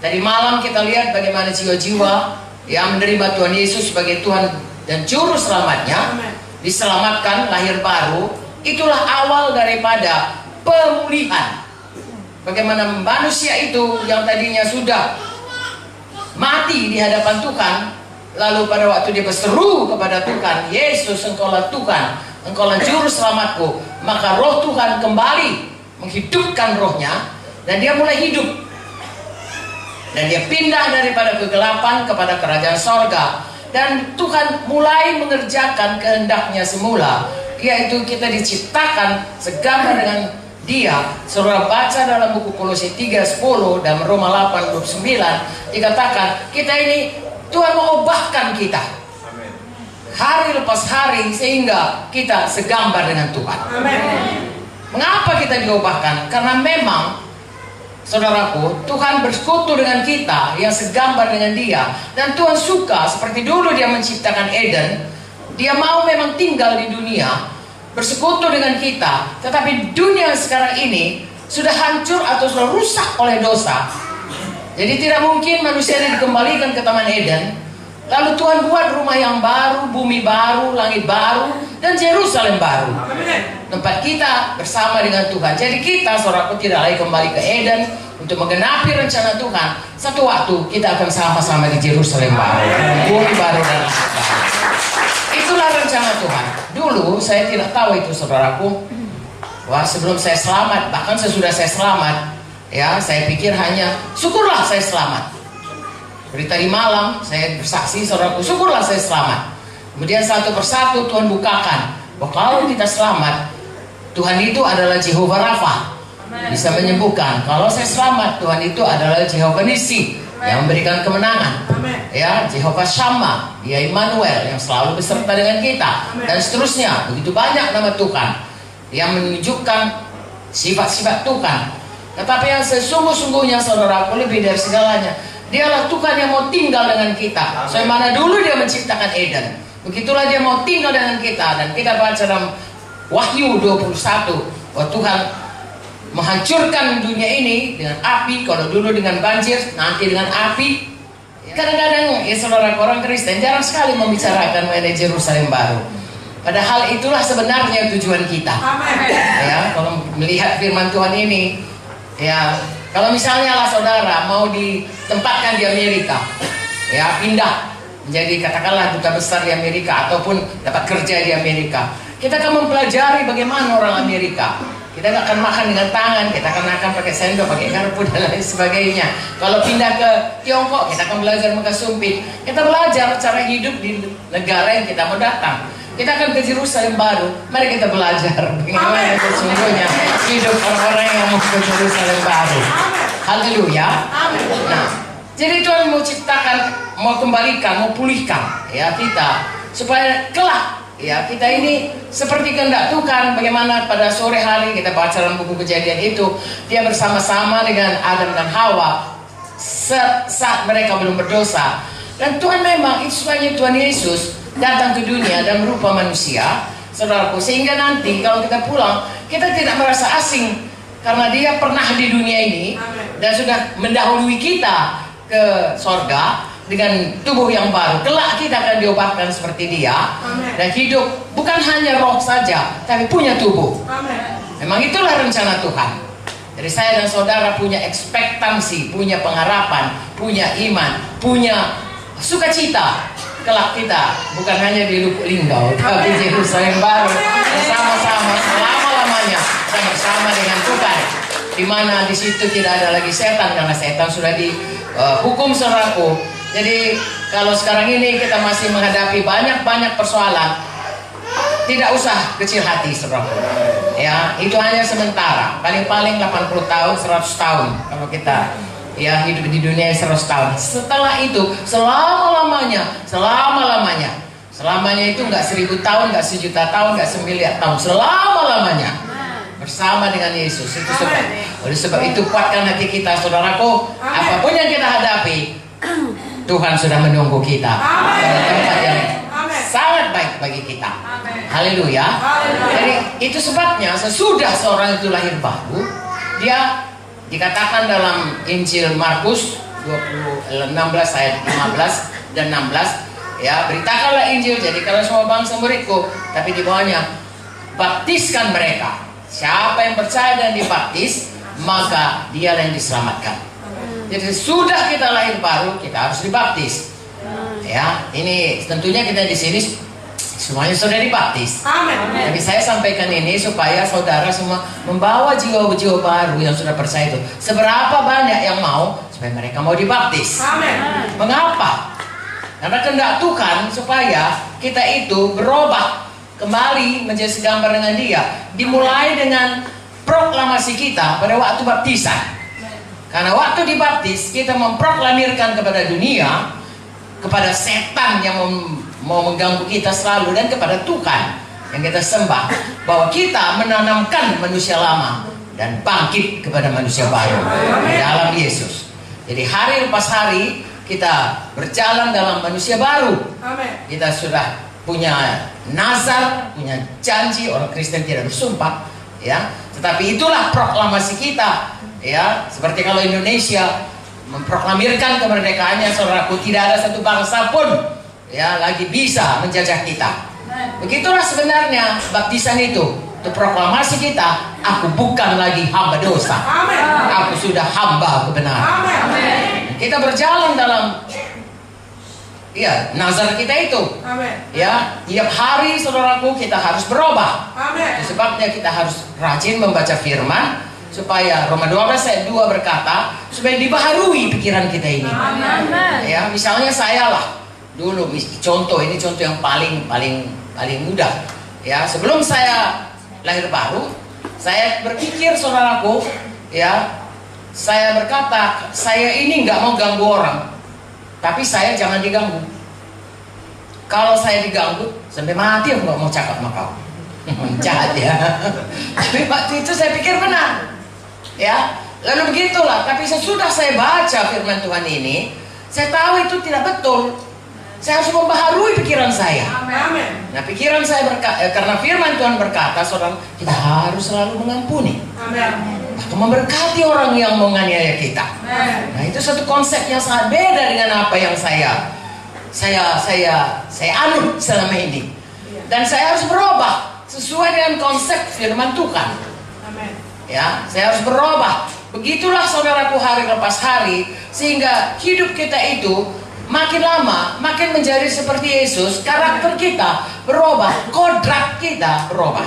Tadi malam kita lihat bagaimana jiwa-jiwa yang menerima Tuhan Yesus sebagai Tuhan dan Juru Selamatnya, diselamatkan, lahir baru. Itulah awal daripada pemulihan. Bagaimana manusia itu yang tadinya sudah mati di hadapan Tuhan, lalu pada waktu dia berseru kepada Tuhan, Yesus, Engkaulah Tuhan, Engkaulah Juru Selamatku, maka roh Tuhan kembali menghidupkan rohnya, dan dia mulai hidup. Dan dia pindah daripada kegelapan kepada kerajaan sorga. Dan Tuhan mulai mengerjakan kehendaknya semula, yaitu kita diciptakan segambar dengan Dia. Saudara baca dalam buku Kolose 3:10 dan Roma 8:29 dikatakan kita ini Tuhan mau ubahkan kita hari lepas hari sehingga kita segambar dengan Tuhan. Mengapa kita diubahkan? Karena memang, saudaraku, Tuhan bersekutu dengan kita yang segambar dengan Dia, dan Tuhan suka seperti dulu Dia menciptakan Eden. Dia mau memang tinggal di dunia bersekutu dengan kita, tetapi dunia sekarang ini sudah hancur atau sudah rusak oleh dosa. Jadi tidak mungkin manusia dikembalikan ke Taman Eden. Lalu Tuhan buat rumah yang baru, bumi baru, langit baru, dan Yerusalem baru, tempat kita bersama dengan Tuhan. Jadi kita, saudaraku, tidak lagi kembali ke Eden untuk menggenapi rencana Tuhan. Satu waktu kita akan sama-sama di Yerusalem baru, bumi baru dan langit baru. Itulah rencana Tuhan. Dulu saya tidak tahu itu, saudaraku. Wah, sebelum saya selamat, bahkan sesudah saya selamat, ya, saya pikir hanya syukurlah saya selamat. Dari tadi malam saya bersaksi, saudaraku, syukurlah saya selamat. Kemudian satu persatu Tuhan bukakan bahwa kalau kita selamat, Tuhan itu adalah Jehovah Rafa, bisa menyembuhkan. Kalau saya selamat, Tuhan itu adalah Jehovah Nisi yang memberikan kemenangan. Ya, Jehovah Shammah, Dia Immanuel yang selalu beserta dengan kita, dan seterusnya. Begitu banyak nama Tuhan yang menunjukkan sifat-sifat Tuhan. Tetapi yang sesungguh-sungguhnya, saudaraku, lebih dari segalanya, Dialah Tuhan yang mau tinggal dengan kita. Sebagaimana dulu Dia menciptakan Eden, begitulah Dia mau tinggal dengan kita. Dan kita baca dalam Wahyu 21 bahwa Tuhan menghancurkan dunia ini dengan api. Kalau dulu dengan banjir, nanti dengan api. Kadang-kadang, ya saudara, orang Kristen jarang sekali membicarakan mengenai Yerusalem baru. Padahal itulah sebenarnya tujuan kita. Ya, kalau melihat firman Tuhan ini, ya, kalau misalnya lah saudara mau ditempatkan di Amerika, ya, pindah menjadi katakanlah duta besar di Amerika ataupun dapat kerja di Amerika, kita akan mempelajari bagaimana orang Amerika. Kita nggak akan makan dengan tangan, kita akan makan pakai sendok, pakai garpu dan lain sebagainya. Kalau pindah ke Tiongkok, kita akan belajar makan sumpit. Kita belajar cara hidup di negara yang kita mau datang. Kita akan ke Yerusalem baru. Mari kita belajar bagaimana sesungguhnya hidup orang-orang yang mau ke Yerusalem baru. Haleluya. Nah, jadi Tuhan mau ciptakan, mau kembalikan, mau pulihkan ya kita supaya kelak, ya, kita ini seperti kehendak Tuhan. Bagaimana pada sore hari kita baca dalam buku Kejadian itu, Dia bersama-sama dengan Adam dan Hawa saat mereka belum berdosa. Dan Tuhan memang itu sebenarnya Tuhan Yesus datang ke dunia dan berupa manusia, saudaraku, sehingga nanti kalau kita pulang, kita tidak merasa asing karena Dia pernah di dunia ini dan sudah mendahului kita ke sorga dengan tubuh yang baru. Kelak kita akan diubahkan seperti Dia dan hidup bukan hanya roh saja, tapi punya tubuh. Memang itulah rencana Tuhan. Jadi saya dan saudara punya ekspektansi, punya pengharapan, punya iman, punya sukacita. Kelak kita bukan hanya di Lubuk Linggau, tapi di Yerusalem baru bersama-sama selama-lamanya kita bersama dengan Tuhan. Di mana di situ tidak ada lagi setan, karena setan sudah dihukum, saudaraku. Jadi kalau sekarang ini kita masih menghadapi banyak persoalan, tidak usah kecil hati, saudaraku. Ya, itu hanya sementara. Paling-paling 80 tahun, 100 tahun kalau kita ya hidup di dunia 100 tahun. Setelah itu selama-lamanya. Selamanya itu nggak 1000 tahun, nggak 1.000.000 tahun, nggak 1.000.000.000 tahun. Selama-lamanya bersama dengan Yesus. Itu sebab. Oleh sebab itu kuatkan hati kita, saudaraku. Apapun yang kita hadapi, Tuhan sudah menunggu kita pada tempat yang sangat baik bagi kita. Haleluya. Jadi itu sebabnya sesudah seorang itu lahir baru, dia dikatakan dalam Injil Markus 16 ayat 15 dan 16, ya, beritakanlah Injil, jadikanlah semua bangsa muridku, tapi di bawahnya baptiskan mereka. Siapa yang percaya dan dibaptis, maka dia yang diselamatkan. Jadi sudah kita lahir baru, kita harus dibaptis. Ya, ini tentunya kita di sini semuanya sudah dibaptis. Tapi saya sampaikan ini supaya saudara semua membawa jiwa-jiwa baru yang sudah percaya itu. Seberapa banyak yang mau supaya mereka mau dibaptis. Mengapa? Karena kehendak Tuhan supaya kita itu berubah kembali menjadi segambar dengan Dia. Dimulai dengan proklamasi kita pada waktu baptisan. Karena waktu dibaptis kita memproklamirkan kepada dunia, kepada setan yang mau mengganggu kita selalu, dan kepada Tuhan yang kita sembah, bahwa kita menanamkan manusia lama dan bangkit kepada manusia baru di dalam Yesus. Jadi hari lepas hari kita berjalan dalam manusia baru. Kita sudah punya nazar, punya janji. Orang Kristen tidak bersumpah, ya. Tetapi itulah proklamasi kita, ya. Seperti kalau Indonesia memproklamirkan kemerdekaannya, saudaraku, tidak ada satu bangsa pun, ya, lagi bisa menjajah kita. Begitulah sebenarnya baptisan itu proklamasi kita. Aku bukan lagi hamba dosa, aku sudah hamba kebenaran. Kita berjalan dalam, ya, nazar kita itu. Ya, tiap hari saudaraku kita harus berubah. Itu sebabnya kita harus rajin membaca firman, supaya Roma 12 ayat 2 berkata supaya dibaharui pikiran kita ini. Ya, misalnya saya lah dulu, contoh ini, contoh yang paling mudah. Ya, sebelum saya lahir baru, saya berpikir saudaraku, ya, saya berkata, saya ini nggak mau ganggu orang, tapi saya jangan diganggu. Kalau saya diganggu sampai mati, aku nggak mau cakap sama kau. Jahat ya. Tapi waktu itu saya pikir benar, ya. Lalu begitulah. Tapi sesudah saya baca firman Tuhan ini, saya tahu itu tidak betul. Saya harus membaharui pikiran saya. Nah, pikiran saya karena firman Tuhan berkata, saudara, kita harus selalu mengampuni. Atau memberkati orang yang menganiaya kita. Nah, itu satu konsep yang sangat beda dengan apa yang saya anut selama ini. Dan saya harus berubah sesuai dengan konsep firman Tuhan. Ya, saya harus berubah. Begitulah saudaraku hari lepas hari, sehingga hidup kita itu makin lama makin menjadi seperti Yesus. Karakter kita berubah, kodrat kita berubah.